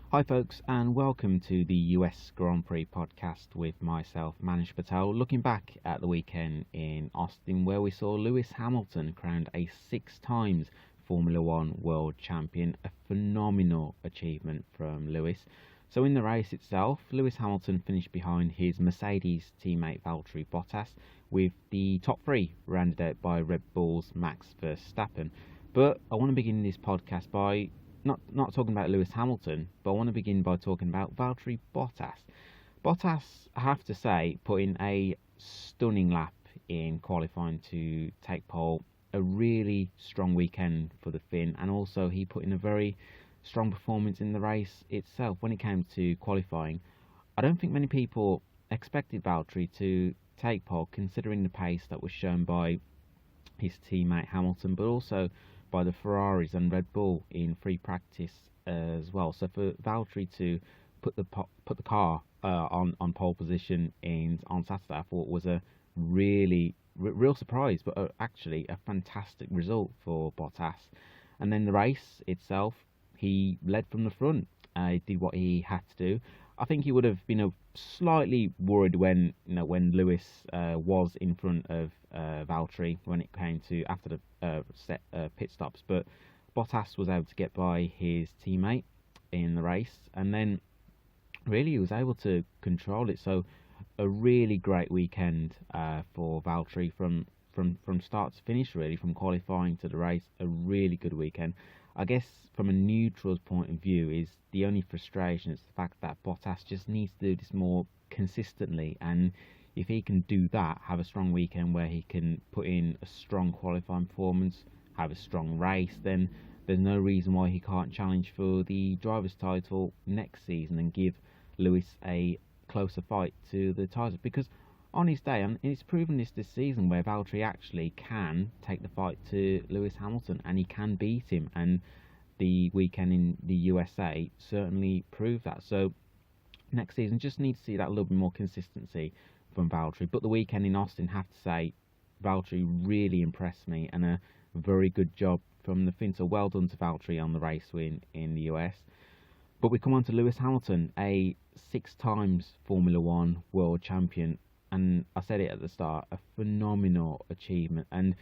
Hi folks, and welcome to the US Grand Prix podcast with myself, Manish Patel, looking back at the weekend in Austin where we saw Lewis Hamilton crowned a 6 times Formula One world champion, a phenomenal achievement from Lewis. So in the race itself, Lewis Hamilton finished behind his Mercedes teammate Valtteri Bottas, with the top three rounded out by Red Bull's Max Verstappen. But I want to begin this podcast by not talking about Lewis Hamilton, but I want to begin by talking about Valtteri Bottas. Bottas, I have to say, put in a stunning lap in qualifying to take pole. A really strong weekend for the Finn, and also he put in a very strong performance in the race itself. When it came to qualifying, I don't think many people expected Valtteri to take pole, considering the pace that was shown by his teammate Hamilton, but also by the Ferraris and Red Bull in free practice as well. So for Valtteri to put the car on pole position on Saturday, I thought was a real surprise, but actually a fantastic result for Bottas. And then the race itself, he led from the front. He did what he had to do. I think he would have been slightly worried when Lewis was in front of Valtteri when it came to after the pit stops, but Bottas was able to get by his teammate in the race, and then really he was able to control it. So a really great weekend for Valtteri from start to finish, really, from qualifying to the race. A really good weekend. I guess from a neutral's point of view, is the only frustration is the fact that Bottas just needs to do this more consistently, and if he can do that, have a strong weekend where he can put in a strong qualifying performance, have a strong race, then there's no reason why he can't challenge for the driver's title next season and give Lewis a closer fight to the title. Because on his day, and it's proven this season, where Valtteri actually can take the fight to Lewis Hamilton and he can beat him, and the weekend in the USA certainly proved that. So next season just need to see that a little bit more consistency from Valtteri. But the weekend in Austin, have to say, Valtteri really impressed me, and a very good job from the Finn. So well done to Valtteri on the race win in the US. But we come on to Lewis Hamilton, a 6 times Formula One world champion, and I said it at the start, a phenomenal achievement. And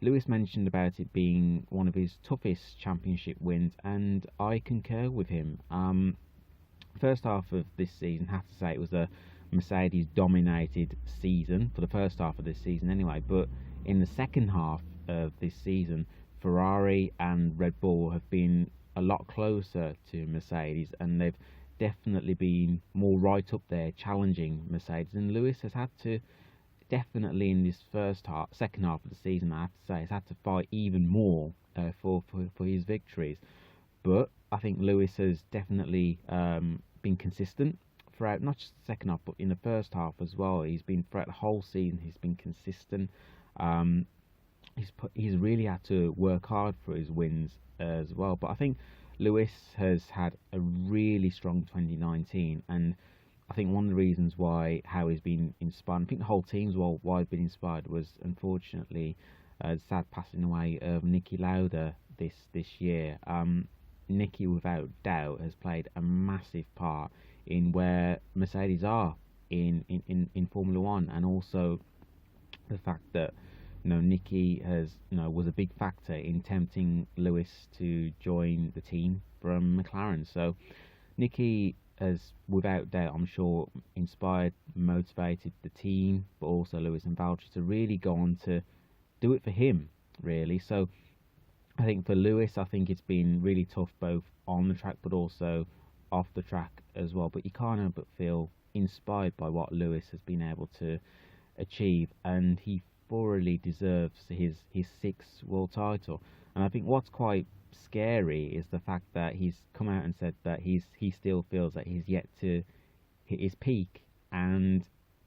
Lewis mentioned about it being one of his toughest championship wins, and I concur with him. First half of this season, I have to say, it was a Mercedes dominated season for the first half of this season anyway, but in the second half of this season, Ferrari and Red Bull have been a lot closer to Mercedes, and they've definitely been more right up there challenging Mercedes, and Lewis has had to definitely in this second half of the season, I have to say, has had to fight even more for his victories. But I think Lewis has definitely been consistent throughout, not just the second half, but in the first half as well. He's been throughout the whole season. He's been consistent. He's really had to work hard for his wins as well. But I think Lewis has had a really strong 2019, and I think one of the reasons how he's been inspired, I think the whole team's why he's been inspired, was unfortunately the sad passing away of Niki Lauda this year. Niki, without doubt, has played a massive part in where Mercedes are in Formula One, and also the fact that Niki was a big factor in tempting Lewis to join the team from McLaren. So Niki has, without doubt, I'm sure, inspired, motivated the team, but also Lewis and Valtteri to really go on to do it for him, really. So I think for Lewis, I think it's been really tough both on the track but also off the track as well. But you can't help but feel inspired by what Lewis has been able to achieve, and he thoroughly deserves his 6th world title. And I think what's quite scary is the fact that he's come out and said that he still feels that he's yet to hit his peak, and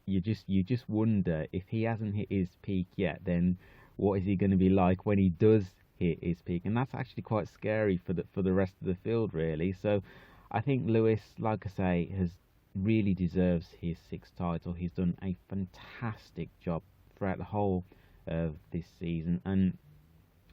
you just wonder, if he hasn't hit his peak yet, then what is he going to be like when he does hit his peak? And that's actually quite scary for the rest of the field, really. So I think Lewis, like I say, really deserves his 6th title. He's done a fantastic job throughout the whole of this season, and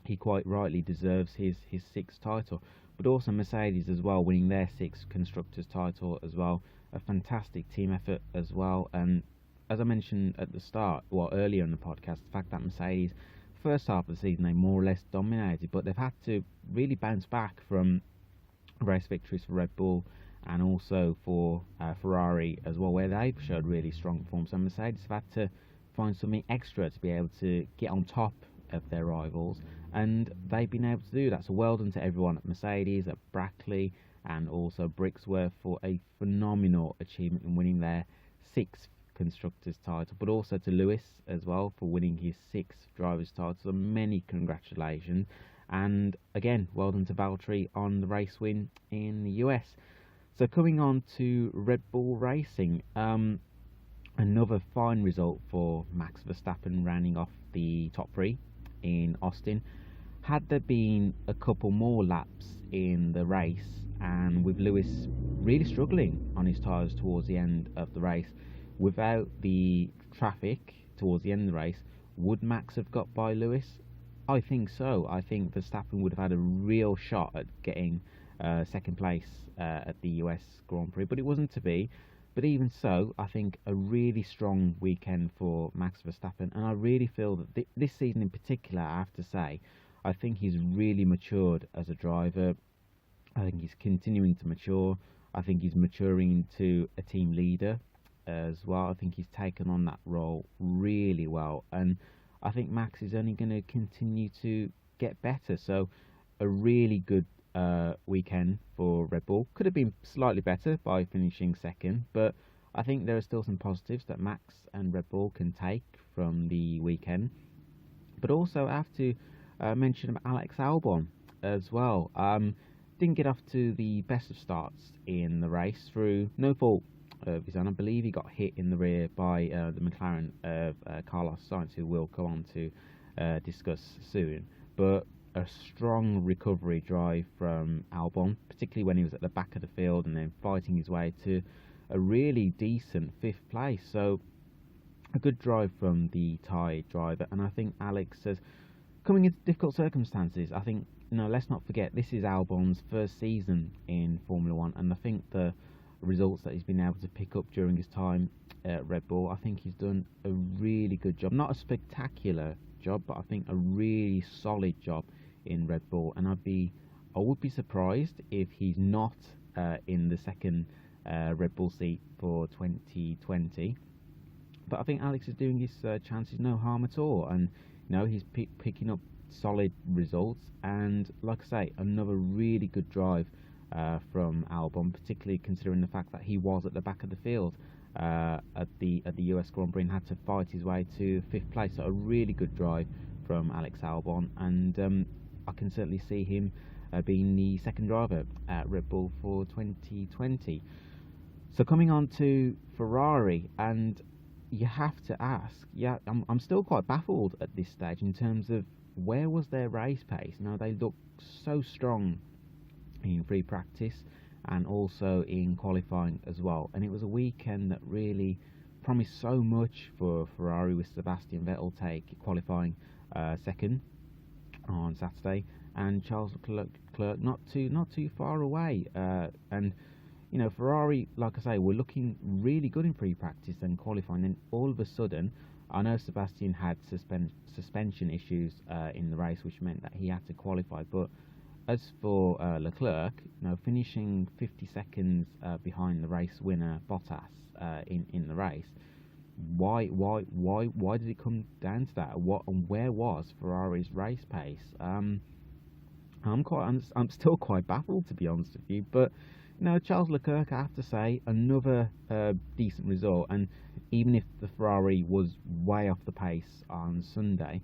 he quite rightly deserves his 6th title. but also Mercedes as well, winning their 6th constructors title as well. A fantastic team effort as well. And as I mentioned at the start, earlier in the podcast, the fact that Mercedes, first half of the season, they more or less dominated, but they've had to really bounce back from race victories for Red Bull and also for Ferrari as well, where they've showed really strong form. So Mercedes have had to find something extra to be able to get on top of their rivals, and they've been able to do that. So well done to everyone at Mercedes, at Brackley, and also Brixworth for a phenomenal achievement in winning their 6th constructors title, but also to Lewis as well for winning his 6th drivers title. So many congratulations, and again well done to Valtteri on the race win in the US. So coming on to Red Bull Racing, another fine result for Max Verstappen, rounding off the top 3 in Austin. Had there been a couple more laps in the race, and with Lewis really struggling on his tyres towards the end of the race, without the traffic towards the end of the race, would Max have got by Lewis? I think so. I think Verstappen would have had a real shot at getting second place at the US Grand Prix, but it wasn't to be. But even so, I think a really strong weekend for Max Verstappen, and I really feel that this season in particular, I have to say, I think he's really matured as a driver. I think he's continuing to mature. I think he's maturing into a team leader as well. I think he's taken on that role really well, and I think Max is only going to continue to get better. So a really good weekend for Red Bull. Could have been slightly better by finishing second, but I think there are still some positives that Max and Red Bull can take from the weekend. But also I have to mention Alex Albon as well. Didn't get off to the best of starts in the race through no fault of his own. I believe he got hit in the rear by the McLaren of Carlos Sainz, who we'll go on to discuss soon. But a strong recovery drive from Albon, particularly when he was at the back of the field and then fighting his way to a really decent 5th place. So a good drive from the Thai driver, and I think Alex says, coming into difficult circumstances, I think, let's not forget, this is Albon's first season in Formula 1, and I think the results that he's been able to pick up during his time at Red Bull, I think he's done a really good job. Not a spectacular job, but I think a really solid job in Red Bull, and I would be surprised if he's not in the second Red Bull seat for 2020. But I think Alex is doing his chances no harm at all, and he's picking up solid results, and like I say, another really good drive from Albon, particularly considering the fact that he was at the back of the field at the US Grand Prix and had to fight his way to 5th place. So a really good drive from Alex Albon, and I can certainly see him being the second driver at Red Bull for 2020. So coming on to Ferrari, and you have to ask, I'm still quite baffled at this stage in terms of where was their race pace. They looked so strong in free practice and also in qualifying as well, and it was a weekend that really promised so much for Ferrari, with Sebastian Vettel qualifying second on Saturday, and Charles Leclerc not too far away, and Ferrari, like I say, were looking really good in pre-practice and qualifying. Then all of a sudden, I know Sebastian had suspension issues in the race, which meant that he had to qualify. But as for Leclerc, finishing 50 seconds behind the race winner Bottas in the race, why did it come down to that? Where was Ferrari's race pace? I'm still quite baffled, to be honest with you. But Charles Leclerc, I have to say, another decent result. And even if the Ferrari was way off the pace on Sunday,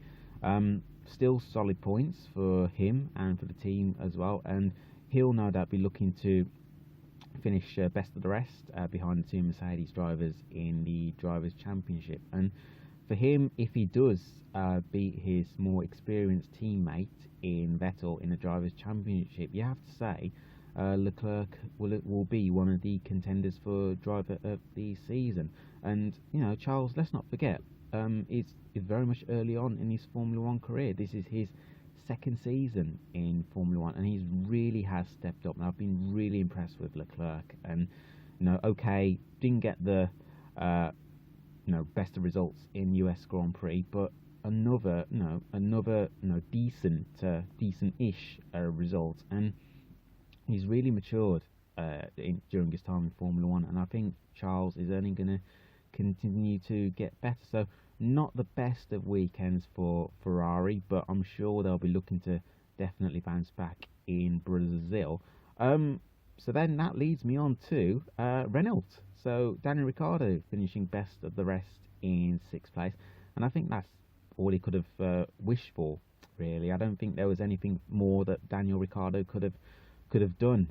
still solid points for him and for the team as well. And he'll no doubt be looking to finish best of the rest behind the two Mercedes drivers in the Drivers' Championship. And for him, if he does beat his more experienced teammate in Vettel in the Drivers' Championship, you have to say Leclerc will be one of the contenders for driver of the season. And Charles, let's not forget, is very much early on in his Formula 1 career. This is his second season in Formula One, and he really has stepped up. And I've been really impressed with Leclerc. And okay, didn't get the best of results in US Grand Prix, but another decent-ish result, and he's really matured during his time in Formula One, and I think Charles is only going to continue to get better. So not the best of weekends for Ferrari, but I'm sure they'll be looking to definitely bounce back in Brazil. So then that leads me on to Renault. So Daniel Ricciardo finishing best of the rest in 6th place, and I think that's all he could have wished for, really. I don't think there was anything more that Daniel Ricciardo could have done.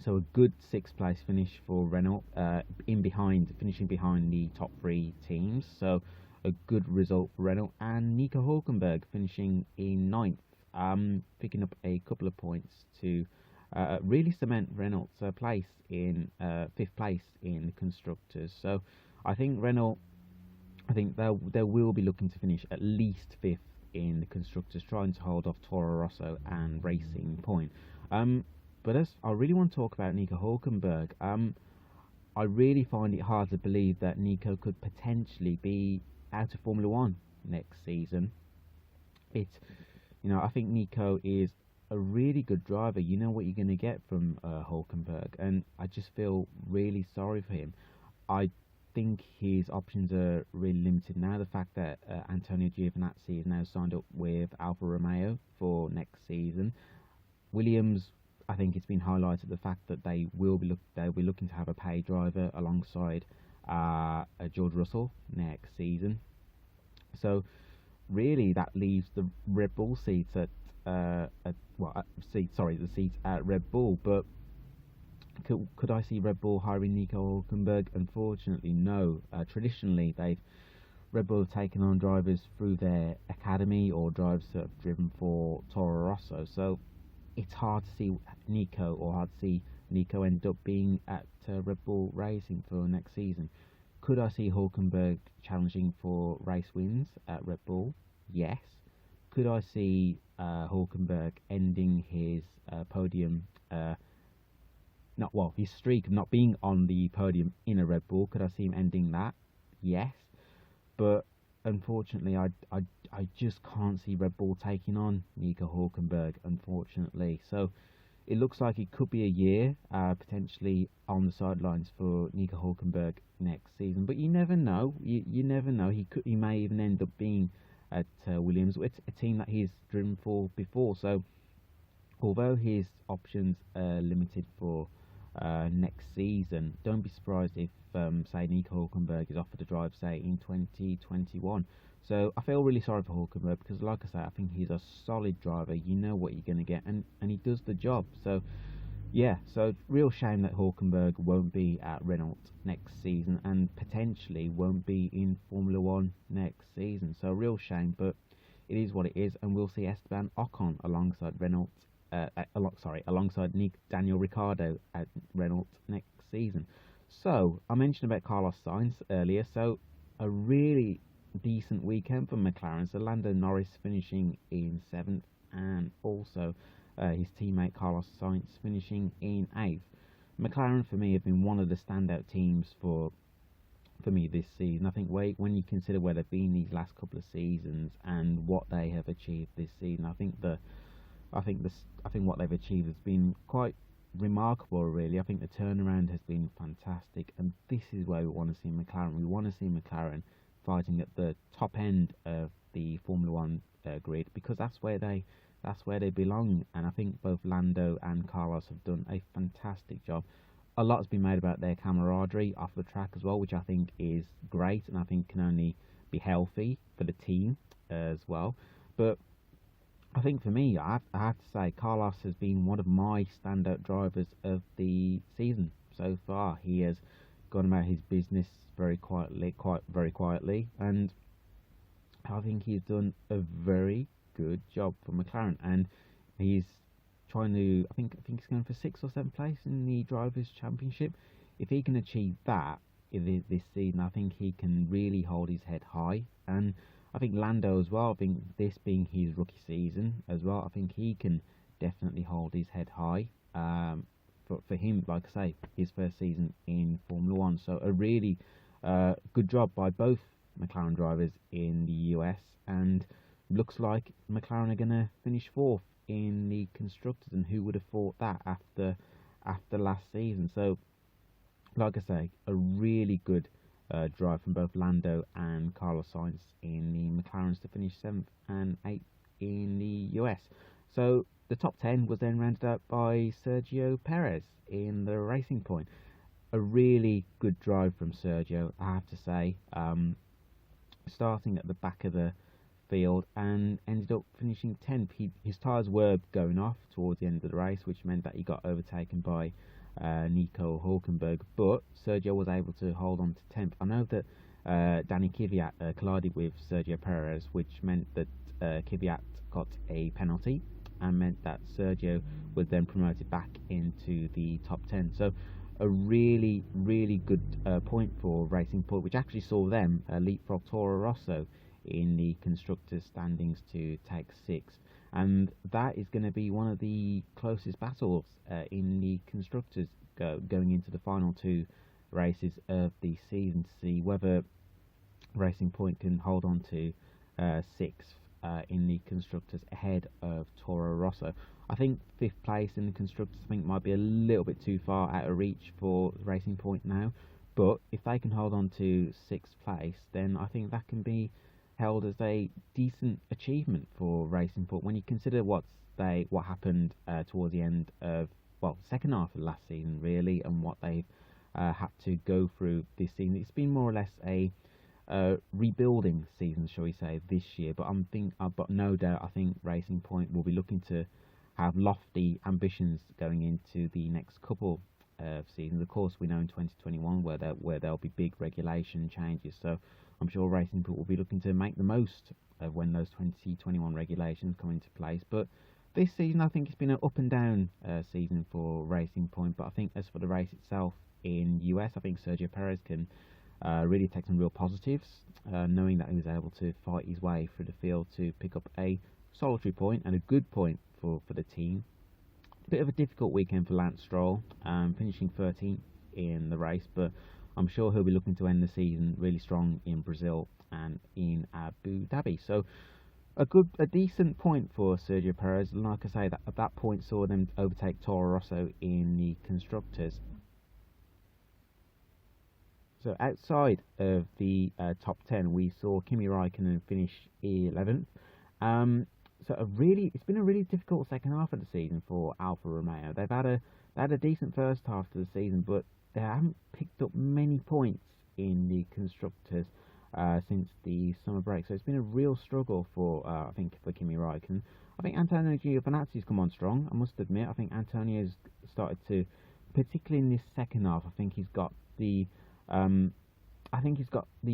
So a good 6th place finish for Renault, finishing behind the top 3 teams. So a good result for Renault, and Nico Hülkenberg finishing in 9th, picking up a couple of points to really cement Renault's place in 5th place in the constructors. So I think Renault, they will be looking to finish at least 5th in the constructors, trying to hold off Toro Rosso and Racing Point. But as I really want to talk about Nico Hülkenberg, I really find it hard to believe that Nico could potentially be out of Formula One next season. I think Nico is a really good driver. You know what you're going to get from Hülkenberg, and I just feel really sorry for him. I think his options are really limited now. The fact that Antonio Giovinazzi is now signed up with Alfa Romeo for next season. Williams, I think it's been highlighted the fact that they'll be looking to have a pay driver alongside George Russell next season. So really, that leaves the Red Bull seats the seats at Red Bull. But could I see Red Bull hiring Nico Hülkenberg? Unfortunately, no. Traditionally, Red Bull have taken on drivers through their academy or drivers that have driven for Toro Rosso. So it's hard to see Nico end up being at Red Bull Racing for next season. Could I see Hülkenberg challenging for race wins at Red Bull? Yes. Could I see Hülkenberg ending his podium, his streak of not being on the podium in a Red Bull? Could I see him ending that? Yes. But unfortunately, I just can't see Red Bull taking on Nico Hülkenberg, unfortunately. So it looks like it could be a year potentially on the sidelines for Nico Hülkenberg next season. But you never know. You never know. He may even end up being at Williams, a team that he's driven for before. So although his options are limited for next season, don't be surprised if say Nico Hülkenberg is offered a drive, say, in 2021. So I feel really sorry for Hülkenberg, because like I say, I think he's a solid driver. You know what you're going to get, and he does the job. So yeah, so real shame that Hülkenberg won't be at Renault next season, and potentially won't be in Formula One next season. So real shame, but it is what it is, and we'll see Esteban Ocon alongside Renault, alongside Daniel Ricciardo at Renault next season. So I mentioned about Carlos Sainz earlier. So a really decent weekend for McLaren. So Lando Norris finishing in 7th, and also his teammate Carlos Sainz finishing in 8th. McLaren, for me, have been one of the standout teams for me this season. I think when you consider where they've been these last couple of seasons and what they have achieved this season, I think what they've achieved has been quite remarkable, really. I think the turnaround has been fantastic, and this is where we want to see McLaren. We want to see McLaren fighting at the top end of the Formula One grid, because that's where they belong. And I think both Lando and Carlos have done a fantastic job. A lot has been made about their camaraderie off the track as well, which I think is great, and I think can only be healthy for the team as well. But I think for me, I have to say, Carlos has been one of my standout drivers of the season so far. He has gone about his business very quietly, and I think he's done a very good job for McLaren, and he's trying to, I think he's going for 6th or 7th place in the Drivers' Championship. If he can achieve that this season, I think he can really hold his head high, and I think Lando as well, I think this being his rookie season as well, I think he can definitely hold his head high. For him, like I say, his first season in Formula One. So a really good job by both McLaren drivers in the US, and looks like McLaren are going to finish fourth in the constructors, and who would have thought that after last season. So like I say, a really good drive from both Lando and Carlos Sainz in the McLarens to finish 7th and 8th in the US. So the top 10 was then rounded out by Sergio Perez in the Racing Point. A really good drive from Sergio, I have to say. Starting at the back of the field and ended up finishing 10th. His tyres were going off towards the end of the race, which meant that he got overtaken by Nico Hulkenberg, but Sergio was able to hold on to 10th. I know that Danny Kvyat collided with Sergio Perez, which meant that Kvyat got a penalty and meant that Sergio was then promoted back into the top 10. So a really, really good point for Racing Point, which actually saw them leapfrog Toro Rosso in the constructors standings to take 6th. And that is going to be one of the closest battles in the constructors going into the final 2 races of the season, to see whether Racing Point can hold on to 6th in the constructors ahead of Toro Rosso. I think 5th place in the constructors might be a little bit too far out of reach for Racing Point now, but if they can hold on to 6th place, then I think that can be held as a decent achievement for Racing Point when you consider what happened towards the end of second half of last season really, and what they've had to go through this season. It's been more or less a rebuilding season, shall we say, this year. But but no doubt, I think Racing Point will be looking to have lofty ambitions going into the next couple of seasons. Of course, we know in 2021 where there'll be big regulation changes. So I'm sure Racing Point will be looking to make the most of when those 2021 regulations come into place. But this season, I think it's been an up and down season for Racing Point. But I think as for the race itself in US, I think Sergio Perez can really take some real positives, knowing that he was able to fight his way through the field to pick up a solitary point and a good point for the team. Bit of a difficult weekend for Lance Stroll, finishing 13th in the race, but I'm sure he'll be looking to end the season really strong in Brazil and in Abu Dhabi. So a decent point for Sergio Perez. Like I say, that point saw them overtake Toro Rosso in the constructors. So outside of the top 10, we saw Kimi Raikkonen finish 11th. It's been a really difficult second half of the season for Alfa Romeo. They had a decent first half to the season, but they haven't picked up many points in the constructors since the summer break. So it's been a real struggle for Kimi Raikkonen. I think Antonio Giovinazzi's come on strong, I must admit. I think Antonio's started to, particularly in this second half, I think he's got the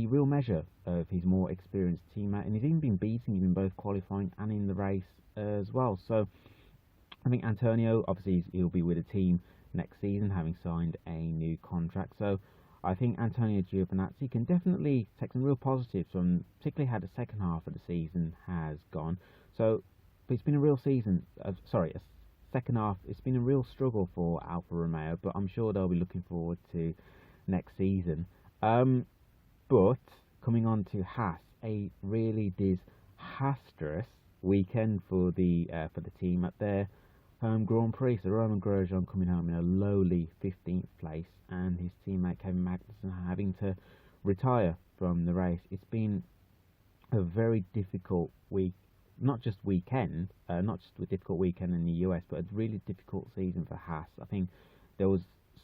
real measure of his more experienced teammate, and he's even been beating him in both qualifying and in the race as well. So I think Antonio, obviously, he'll be with a team next season, having signed a new contract. So I think Antonio Giovinazzi can definitely take some real positives from particularly how the second half of the season has gone. So, but it's been a real second half. It's been a real struggle for Alfa Romeo, but I'm sure they'll be looking forward to next season. But coming on to Haas, a really disastrous weekend for the team at their home Grand Prix. So Roman Grosjean coming home in a lowly 15th place, and his teammate Kevin Magnussen having to retire from the race. It's been a very difficult week, not just a difficult weekend in the US, but a really difficult season for Haas. I think there was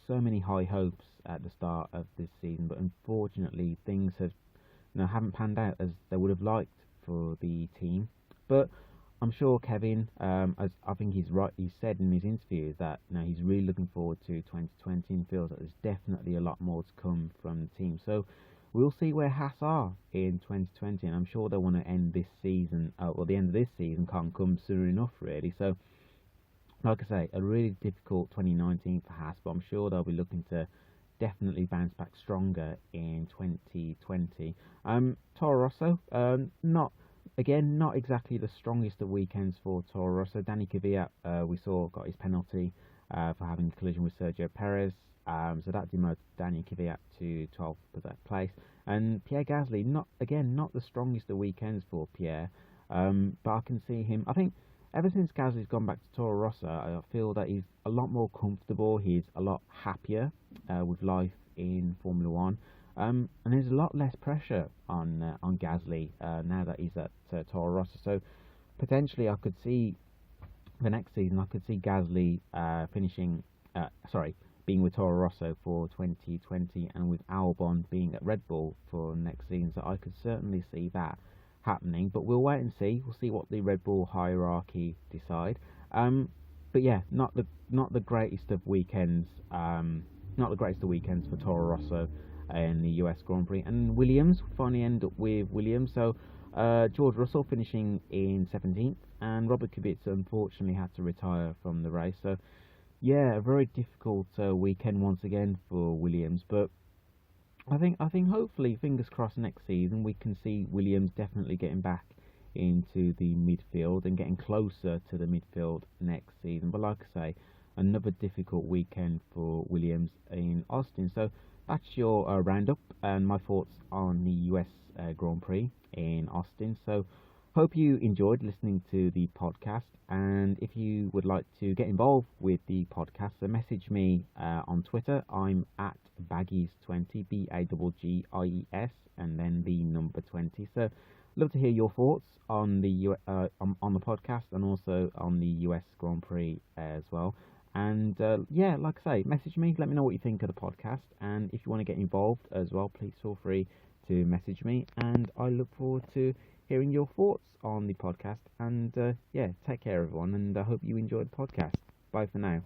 so many high hopes at the start of this season, but unfortunately things haven't panned out as they would have liked for the team. But I'm sure Kevin, as I think he's said in his interview that he's really looking forward to 2020 and feels that there's definitely a lot more to come from the team. So we'll see where Haas are in 2020, and I'm sure they want to end this season, the end of this season can't come soon enough really. So like I say, a really difficult 2019 for Haas, but I'm sure they'll be looking to definitely bounced back stronger in 2020. Toro Rosso, not exactly the strongest of weekends for Toro Rosso. Danny Kvyat, we saw, got his penalty for having a collision with Sergio Perez. So that demoted Danny Kvyat to 12th place. And Pierre Gasly, not the strongest of weekends for Pierre, but I can see him. I think ever since Gasly's gone back to Toro Rosso, I feel that he's a lot more comfortable. He's a lot happier with life in Formula One. And there's a lot less pressure on Gasly now that he's at Toro Rosso. So potentially, I could see the next season. I could see Gasly being with Toro Rosso for 2020, and with Albon being at Red Bull for next season. So I could certainly see that happening. But we'll wait and see. We'll see what the Red Bull hierarchy decide. But yeah, not the greatest of weekends. Not the greatest of weekends for Toro Rosso in the US Grand Prix. And Williams, finally end up with Williams. So George Russell finishing in 17th, and Robert Kubica unfortunately had to retire from the race. So yeah, a very difficult weekend once again for Williams. But I think hopefully, fingers crossed, next season we can see Williams definitely getting back into the midfield and getting closer to the midfield next season. But like I say, another difficult weekend for Williams in Austin. So that's your roundup and my thoughts on the US Grand Prix in Austin. So hope you enjoyed listening to the podcast, and if you would like to get involved with the podcast, so message me on Twitter. I'm at Baggies20, Baggies, and then the number 20. So love to hear your thoughts on the on the podcast and also on the US Grand Prix as well. And yeah, like I say, message me, let me know what you think of the podcast, and if you want to get involved as well, please feel free to message me, and I look forward to hearing your thoughts on the podcast. And yeah, take care everyone, and I hope you enjoyed the podcast. Bye for now.